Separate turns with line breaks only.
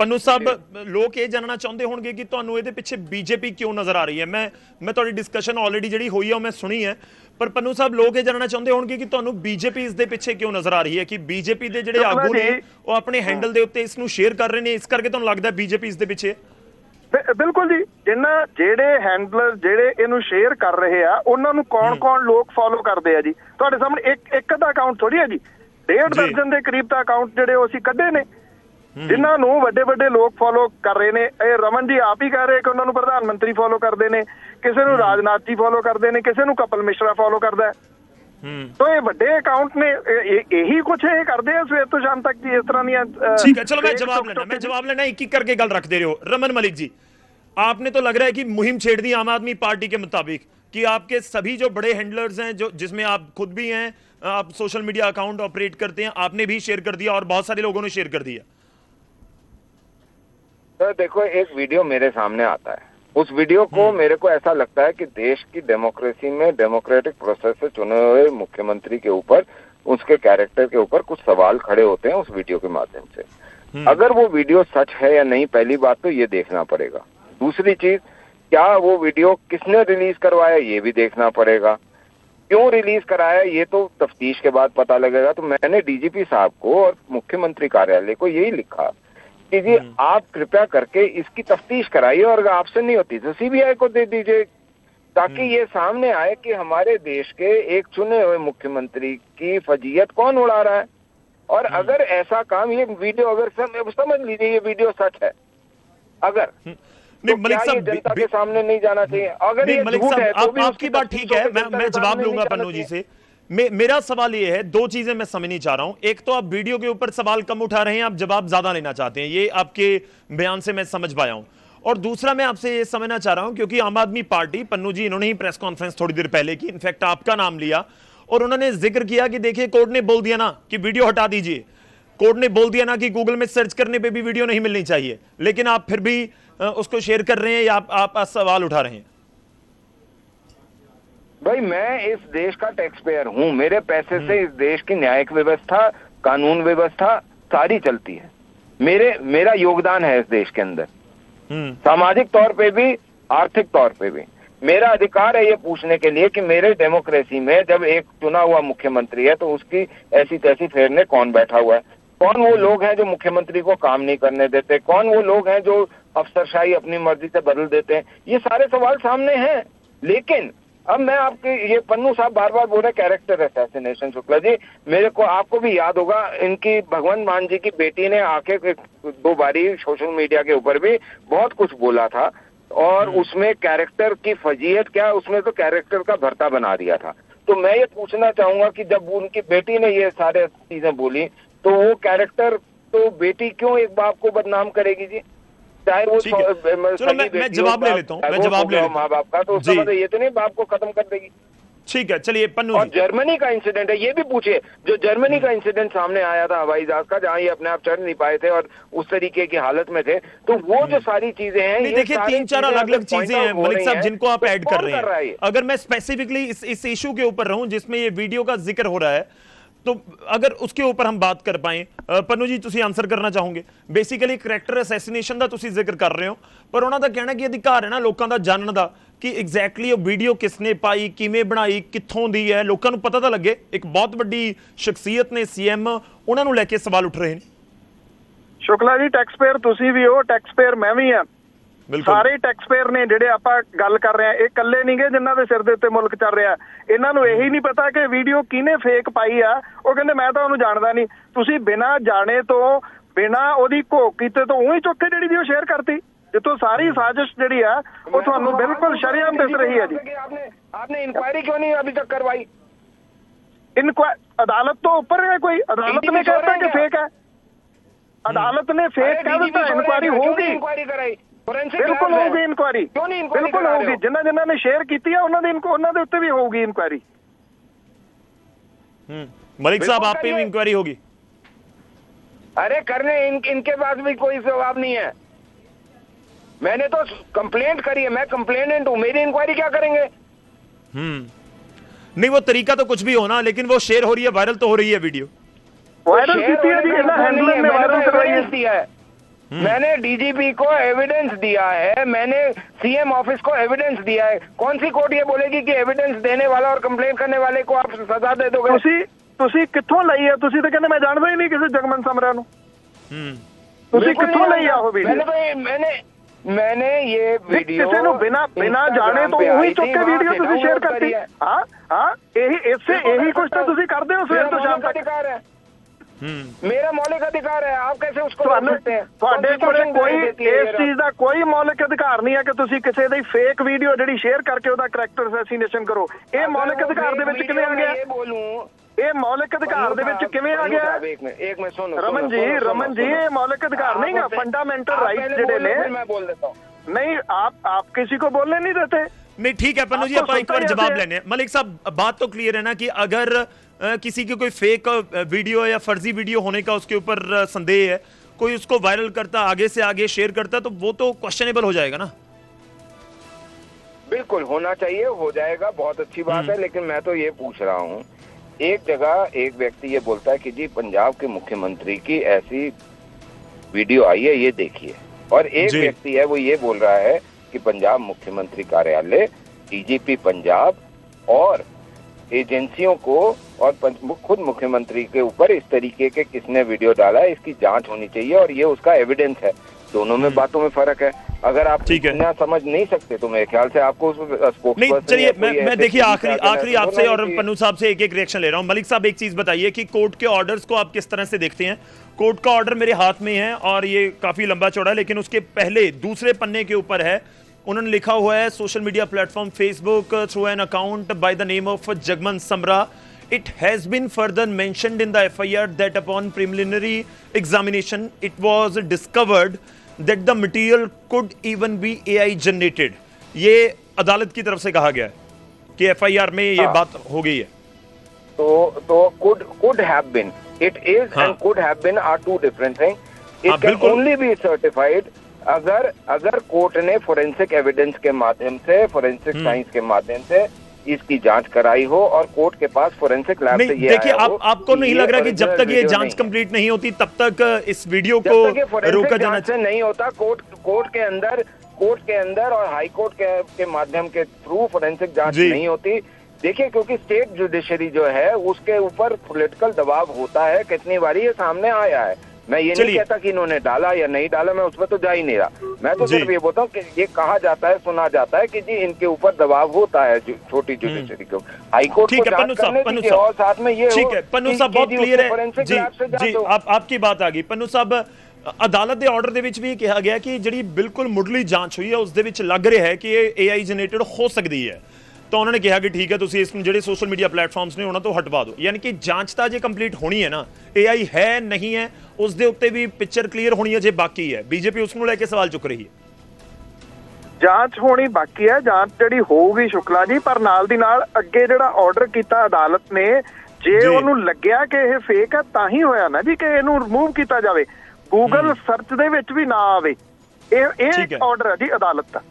पन्नू साहब लोग ये जानना चाहते होंगे कि ਤੁਹਾਨੂੰ ਇਹਦੇ ਪਿੱਛੇ बीजेपी क्यों नजर आ रही है। मैं ਤੁਹਾਡੀ डिस्कशन ऑलरेडी ਜਿਹੜੀ ਹੋਈ ਹੈ ਮੈਂ ਸੁਣੀ ਹੈ, ਪਰ पन्नू साहब लोग ये जानना चाहते होंगे कि ਤੁਹਾਨੂੰ बीजेपी ਇਸ ਦੇ ਪਿੱਛੇ क्यों नजर आ रही है कि बीजेपी ਦੇ ਜਿਹੜੇ ਆਗੂ ਨੇ ਉਹ ਆਪਣੇ ਹੈਂਡਲ ਦੇ ਉੱਤੇ ਇਸ ਨੂੰ ਸ਼ੇਅਰ ਕਰ ਰਹੇ ਨੇ, ਇਸ ਕਰਕੇ ਤੁਹਾਨੂੰ ਲੱਗਦਾ बीजेपी ਇਸ ਦੇ ਪਿੱਛੇ।
ਬਿਲਕੁਲ ਜੀ, ਜਿੰਨਾ ਜਿਹੜੇ ਹੈਂਡਲਰ ਜਿਹੜੇ ਇਹਨੂੰ ਸ਼ੇਅਰ ਕਰ ਰਹੇ ਆ ਉਹਨਾਂ ਨੂੰ ਕੌਣ ਲੋਕ ਫੋਲੋ ਕਰਦੇ ਆ ਜੀ। ਤੁਹਾਡੇ ਸਾਹਮਣੇ ਇੱਕ ਦਾ ਅਕਾਊਂਟ ਥੋੜੀ ਹੈ ਜੀ, 1.5 ਦਰਜਨ ਦੇ ਕਰੀਬ ਦਾ ਅਕਾਊਂਟ ਜਿਹੜੇ ਉਹ ਅਸੀਂ ਕੱਢੇ ਨੇ ਜਿਨ੍ਹਾਂ ਨੂੰ ਵੱਡੇ ਵੱਡੇ ਲੋਕ ਫੋਲੋ ਕਰ ਰਹੇ ਨੇ। ਇਹ ਰਮਨ ਜੀ ਆਪ ਹੀ ਕਹਿ ਰਹੇ ਕਿ ਉਹਨਾਂ ਨੂੰ ਪ੍ਰਧਾਨ ਮੰਤਰੀ ਫੋਲੋ ਕਰਦੇ ਨੇ, ਕਿਸੇ ਨੂੰ ਰਾਜਨਾਥ ਜੀ ਫੋਲੋ ਕਰਦੇ ਨੇ, ਕਿਸੇ ਨੂੰ ਕਪਿਲ ਮਿਸ਼ਰਾ ਫੋਲੋ ਕਰਦਾ ਹੈ। तो ये बड़े अकाउंट ने यही कुछ है करते हैं सवेर तो शाम तक जी इस तरह ਦੀਆਂ।
ठीक है, चलो मैं जवाब लेना एक एक करके गल रखते रहे हो। रमन मलिक जी, आपने तो लग रहा है कि मुहिम छेड़ दी आम आदमी पार्टी के मुताबिक कि आपके सभी जो बड़े हैंडलर्स हैं, जो जिसमें आप खुद भी हैं, आप सोशल मीडिया अकाउंट ऑपरेट करते हैं, आपने भी शेयर कर दिया और बहुत सारे लोगों ने शेयर कर दिया।
तो देखो, एक वीडियो मेरे सामने आता है, उस वीडियो को मेरे को ऐसा लगता है कि देश की डेमोक्रेसी में डेमोक्रेटिक प्रोसेस से चुने हुए मुख्यमंत्री के ऊपर, उसके कैरेक्टर के ऊपर कुछ सवाल खड़े होते हैं उस वीडियो के माध्यम से। अगर वो वीडियो सच है या नहीं, पहली बात तो ये देखना पड़ेगा। दूसरी चीज, क्या वो वीडियो किसने रिलीज करवाया ये भी देखना पड़ेगा। क्यों रिलीज कराया ये तो तफ्तीश के बाद पता लगेगा। तो मैंने डीजीपी साहब को और मुख्यमंत्री कार्यालय को यही लिखा कि जी आप कृपया करके इसकी तफ्तीश कराइए और अगर आपसे नहीं होती तो सीबीआई को दे दीजिए, ताकि ये सामने आए कि हमारे देश के एक चुने हुए मुख्यमंत्री की फजीयत कौन उड़ा रहा है। और अगर ऐसा काम, ये वीडियो अगर समझ लीजिए ये वीडियो सच है, अगर
नहीं, मलिक साहब
जनता के सामने नहीं जाना चाहिए। अगर ये झूठ है तो भी
आपकी बात ठीक है, मैं जवाब लूंगा पन्नू जी से। मेरा सवाल ये है, दो चीजें मैं समझनी चाह रहा हूं। एक तो आप वीडियो के ऊपर सवाल कम उठा रहे हैं, आप जवाब ज्यादा लेना चाहते हैं, ये आपके बयान से मैं समझ पाया हूं। और दूसरा मैं आपसे ये समझना चाह रहा हूं, क्योंकि आम आदमी पार्टी, पन्नू जी इन्होंने ही प्रेस कॉन्फ्रेंस थोड़ी देर पहले की, इनफैक्ट आपका नाम लिया और उन्होंने जिक्र किया कि देखिए कोर्ट ने बोल दिया ना कि वीडियो हटा दीजिए, कोर्ट ने बोल दिया ना कि गूगल में सर्च करने पर भी वीडियो नहीं मिलनी चाहिए, लेकिन आप फिर भी उसको शेयर कर रहे हैं या आप सवाल उठा रहे हैं।
भाई मैं इस देश का टैक्स पेयर हूं, मेरे पैसे से इस देश की न्यायिक व्यवस्था, कानून व्यवस्था सारी चलती है, मेरा योगदान है इस देश के अंदर, सामाजिक तौर पे भी, आर्थिक तौर पे भी। मेरा अधिकार है ये पूछने के लिए कि मेरे डेमोक्रेसी में जब एक चुना हुआ मुख्यमंत्री है तो उसकी ऐसी तैसी फेरने कौन बैठा हुआ है, कौन वो लोग हैं जो मुख्यमंत्री को काम नहीं करने देते, कौन वो लोग हैं जो अफसरशाही अपनी मर्जी से बदल देते हैं, ये सारे सवाल सामने हैं। लेकिन अब मैं आपके, ये पन्नू साहब बार बार बोल रहे कैरेक्टर असैसिनेशन। शुक्ला जी, मेरे को आपको भी याद होगा, इनकी भगवंत मान जी की बेटी ने आके 2 बारी सोशल मीडिया के ऊपर भी बहुत कुछ बोला था और उसमें कैरेक्टर की फजीयत क्या, उसमें तो कैरेक्टर का भरता बना दिया था। तो मैं ये पूछना चाहूंगा कि जब उनकी बेटी ने ये सारे चीजें बोली तो वो कैरेक्टर, तो बेटी क्यों एक बाप को बदनाम करेगी जी? चाहे वो
चलो मैं जवाब ले लेता हूं, मैं जवाब ले लेता हूं।
माँ बाप का तो उसका मतलब ये तो नहीं बाप को खत्म कर देगी।
ठीक है, चलिए पन्नू
और जर्मनी का इंसिडेंट है, ये भी पूछे, जो जर्मनी का इंसिडेंट सामने आया था हवाई जहाज का, जहां ये अपने आप चढ़ नहीं पाए थे और उस तरीके की हालत में थे, तो वो जो सारी चीजें हैं, ये
देखिए 3-4 अलग-अलग चीजें हैं मलिक साहब जिनको आप ऐड कर रहे हैं। अगर मैं स्पेसिफिकली इस इशू के ऊपर रहूं जिसमें ये वीडियो का जिक्र हो रहा है, तो अगर उसके ऊपर हम बात कर पाए, पन्नू जी तुसी आंसर करना चाहोगे। बेसिकली करैक्टर असैसिनेशन ਦਾ ਤੁਸੀਂ ਜ਼ਿਕਰ ਕਰ ਰਹੇ ਹੋ, ਪਰ ਉਹਨਾਂ ਦਾ ਕਹਿਣਾ ਕਿ ਅਧਿਕਾਰ ਹੈ ਨਾ ਲੋਕਾਂ ਦਾ ਜਾਣਨ ਦਾ ਕਿ ਐਗਜ਼ੈਕਟਲੀ ਉਹ ਵੀਡੀਓ ਕਿਸਨੇ ਪਾਈ, ਕਿਵੇਂ ਬਣਾਈ, ਕਿੱਥੋਂ ਦੀ ਹੈ, ਲੋਕਾਂ ਨੂੰ ਪਤਾ ਤਾਂ ਲੱਗੇ। ਇੱਕ ਬਹੁਤ ਵੱਡੀ ਸ਼ਖਸੀਅਤ ਨੇ ਸੀਐਮ, ਉਹਨਾਂ ਨੂੰ ਲੈ ਕੇ ਸਵਾਲ ਉੱਠ ਰਹੇ ਨੇ।
ਸ਼ੁਕਲਾ ਜੀ, ਟੈਕਸ ਪੇਅਰ ਤੁਸੀਂ ਵੀ ਹੋ, ਟੈਕਸ ਪੇਅਰ ਮੈਂ ਵੀ ਆ, ਸਾਰੇ ਟੈਕਸ ਪੇਅਰ ਨੇ ਜਿਹੜੇ ਆਪਾਂ ਗੱਲ ਕਰ ਰਹੇ ਆ। ਇਹ ਇਕੱਲੇ ਨਹੀਂਗੇ ਜਿਨ੍ਹਾਂ ਦੇ ਸਿਰ ਦੇ ਉੱਤੇ ਮੁਲਕ ਚੱਲ ਰਿਹਾ। ਇਹਨਾਂ ਨੂੰ ਇਹੀ ਨਹੀਂ ਪਤਾ ਕਿ ਵੀਡੀਓ ਕਿਹਨੇ ਫੇਕ ਪਾਈ ਆ। ਉਹ ਕਹਿੰਦੇ ਮੈਂ ਤਾਂ ਉਹਨੂੰ ਜਾਣਦਾ ਨਹੀਂ। ਤੁਸੀਂ ਬਿਨਾਂ ਜਾਣੇ ਤੋਂ, ਬਿਨਾਂ ਉਹਦੀ ਘੋਖ ਕੀਤੇ ਤੋਂ ਉਹੀ ਚੁੱਕ ਕੇ ਜਿਹੜੀ ਵੀਡੀਓ ਸ਼ੇਅਰ ਕਰਤੀ, ਜਿੱਥੋਂ ਸਾਰੀ ਸਾਜ਼ਿਸ਼ ਜਿਹੜੀ ਆ ਉਹ ਤੁਹਾਨੂੰ ਬਿਲਕੁਲ ਸ਼ਰੇਆਮ ਦਿਸ ਰਹੀ ਹੈ ਜੀ।
आपने इंक्वायरी क्यों नहीं अभी तक करवाई?
अदालत तो ऊपर है, कोई अदालत ने कहता कि फेक है, अदालत ने फेक कह दिया, इंक्वायरी होगी,
इंक्वायरी कराई,
बिल्कुल होगी इंक्वायरी, बिल्कुल होगी। जिन्होंने ने शेयर की है उन्होंने उत्ते भी होगी इंक्वायरी।
मलिक साहब आप पे भी इंक्वायरी होगी?
अरे करने इनके पास भी कोई जवाब नहीं है। मैंने तो कंप्लेंट करी है, मैं कंप्लेनेंट हूं, मेरी इंक्वायरी क्या करेंगे?
नहीं, वो तरीका तो कुछ भी होना, लेकिन वो शेयर हो रही है, वायरल तो हो रही है वीडियो।
वायरल की है जी, हैंडलर ने वायरल करवाई है।
मैंने डीजीपी को एविडेंस दिया है, मैंने सीएम ऑफिस को एविडेंस दिया है। कौन सी कोर्ट ये बोलेगी कि एविडेंस देने वाला और कंप्लेंट करने वाले को आप सजा दे दोगे?
ਤੁਸੀਂ ਕਿੱਥੋਂ ਲਈ ਹੈ? ਤੁਸੀਂ ਤਾਂ ਕਹਿੰਦੇ ਮੈਂ ਜਾਣਦਾ ਹੀ ਨਹੀਂ ਕਿਸੇ ਜਗਮਨ ਸਮਰਾ ਨੂੰ। ਤੁਸੀਂ ਕਿੱਥੋਂ ਲਈ ਆ ਉਹ ਵੀਡੀਓ?
मैंने ये वीडियो
किसी ਨੂੰ ਬਿਨਾ ਜਾਣੇ ਤੋਂ ਉਹੀ ਚੁੱਕ ਕੇ ਵੀਡੀਓ ਤੁਸੀਂ ਸ਼ੇਅਰ ਕਰਤੀ। ਹਾਂ ਇਹੀ ਕੁਝ ਤਾਂ ਤੁਸੀਂ ਕਰਦੇ ਹੋ ਸਵੇਰ ਤੋਂ ਸ਼ਾਮ ਤੱਕ।
मेरा मौलिक अधिकार है, आप कैसे उसको रोक सकते हैं?
ਤੁਹਾਡੇ ਕੋਲ ਕੋਈ ਇਸ ਚੀਜ਼ ਦਾ ਕੋਈ ਮੌਲਿਕ ਅਧਿਕਾਰ ਨਹੀਂ ਹੈ ਕਿ ਤੁਸੀਂ ਕਿਸੇ ਦੀ ਫੇਕ ਵੀਡੀਓ ਜਿਹੜੀ ਸ਼ੇਅਰ ਕਰਕੇ ਉਹਦਾ ਕਰੈਕਟਰ ਅਸੈਸੀਨੇਸ਼ਨ ਕਰੋ। ਇਹ ਮੌਲਿਕ ਅਧਿਕਾਰ ਦੇ ਵਿੱਚ ਕਿਵੇਂ ਆ ਗਿਆ? ਇਹ ਮੌਲਿਕ ਅਧਿਕਾਰ ਦੇ ਵਿੱਚ ਕਿਵੇਂ ਆ ਗਿਆ? रमन जी ये मौलिक अधिकार नहीं है, फंडामेंटल राइट जेडे ने।
मैं बोल देता हूँ।
नहीं, आप किसी को बोलने नहीं देते।
नहीं, ठीक है पन्नू जी, आप एक बार जवाब लेने। मलिक साहब, बात तो क्लियर है ना कि अगर किसी की कोई फेक वीडियो या फर्जी वीडियो होने का उसके ऊपर संदेह है, कोई उसको वायरल करता, आगे से आगे शेयर करता, तो वो तो क्वेश्चनेबल हो जाएगा ना।
बिल्कुल होना चाहिए, हो जाएगा, बहुत अच्छी बात है। लेकिन मैं तो ये पूछ रहा हूँ, एक जगह एक व्यक्ति ये बोलता है कि जी पंजाब के मुख्यमंत्री की ऐसी वीडियो आई है, ये देखिए, और एक व्यक्ति है वो ये बोल रहा है कि पंजाब मुख्यमंत्री कार्यालय, डीजीपी पंजाब और एजेंसियों को और खुद मुख्यमंत्री के ऊपर इस तरीके के किसने वीडियो डाला है, इसकी जांच होनी चाहिए और ये उसका एविडेंस है। दोनों में बातों में फर्क है। अगर आप इतना समझ नहीं सकते तो मेरे ख्याल से आपको
नहीं, चलिए मैं देखिए आखिरी आपसे और पन्नू साहब से एक रिएक्शन ले रहा हूं। मलिक साहब, एक चीज बताइए कि कोर्ट के ऑर्डर्स को आप किस तरह से देखते हैं? कोर्ट का ऑर्डर मेरे हाथ में है और ये काफी लंबा चौड़ा है, लेकिन उसके पहले दूसरे पन्ने के ऊपर है, उन्होंने लिखा हुआ है social media platform Facebook through an account by the name of Jagman Samra, it has been further mentioned in the FIR that upon preliminary examination it was discovered that the material could even be AI generated। ये अदालत की तरफ से कहा गया है कि FIR में ये बात हो गई है।
तो could have been, it is and could have been are two different things। It can only be certified अगर कोर्ट ने फोरेंसिक एविडेंस के माध्यम से, फोरेंसिक साइंस के माध्यम से इसकी जांच कराई हो और कोर्ट के पास फोरेंसिक लैब से ये
देखिए, आपको नहीं लग रहा कि जब तक ये जांच कंप्लीट नहीं होती तब तक इस वीडियो को रोका जाना चाहिए?
नहीं होता। कोर्ट के अंदर और हाई कोर्ट के माध्यम के थ्रू फोरेंसिक जांच नहीं होती। देखिए, क्योंकि स्टेट जुडिशरी जो है उसके ऊपर पॉलिटिकल दबाव होता है। कितनी बारी ये सामने आया है। मैं ये नहीं कहता कि इन्होंने डाला या नहीं डाला, मैं उसमें तो जा ही नहीं रहा। मैं तो सिर्फ ये बोलता हूँ कि ये कहा जाता है, सुना जाता है कि जी इनके ऊपर दबाव होता है छोटी जुडिशरी को। हाईकोर्ट को जांच करने दीजिए और साथ में ये
ठीक है। पन्नू साहब, बहुत क्लियर है जी, आपकी बात आ गई। पन्नू साहब, अदालत के ऑर्डर ਦੇ ਵਿੱਚ ਵੀ ਕਿਹਾ ਗਿਆ ਕਿ ਜਿਹੜੀ ਬਿਲਕੁਲ ਮੁੱਢਲੀ ਜਾਂਚ ਹੋਈ ਹੈ ਉਸ ਦੇ ਵਿੱਚ ਲੱਗ ਰਿਹਾ ਹੈ ਕਿ ਇਹ AI ਜਨਰੇਟਡ ਹੋ ਸਕਦੀ ਹੈ। तो उन्होंने कहा कि ठीक है, तुम इस जो सोशल मीडिया प्लेटफॉर्म्स ने उन्होंने तो हटवा दो। यानी कि जांच तो अजे कंप्लीट होनी है ना, AI है नहीं है उस दे उत्ते भी पिक्चर क्लीयर होनी है जे बाकी है। बीजेपी उसको लेके सवाल चुक रही है।
जांच होनी बाकी है, जांच ਜਿਹੜੀ ਹੋਊਗੀ शुक्ला जी, पर नाल दी नाल ਅੱਗੇ ਜਿਹੜਾ ਆਰਡਰ ਕੀਤਾ ਅਦਾਲਤ ਨੇ, ਜੇ ਉਹਨੂੰ ਲੱਗਿਆ ਕਿ ਇਹ ਫੇਕ ਹੈ ਤਾਂ ਹੀ ਹੋਇਆ ਨਾ ਜੀ ਕਿ ਇਹਨੂੰ ਰਿਮੂਵ ਕੀਤਾ ਜਾਵੇ। ਗੂਗਲ ਸਰਚ ਦੇ ਵਿੱਚ ਵੀ ਨਾ ਆਵੇ। ਇਹ ਆਰਡਰ ਹੈ ਜੀ ਅਦਾਲਤ ਦਾ।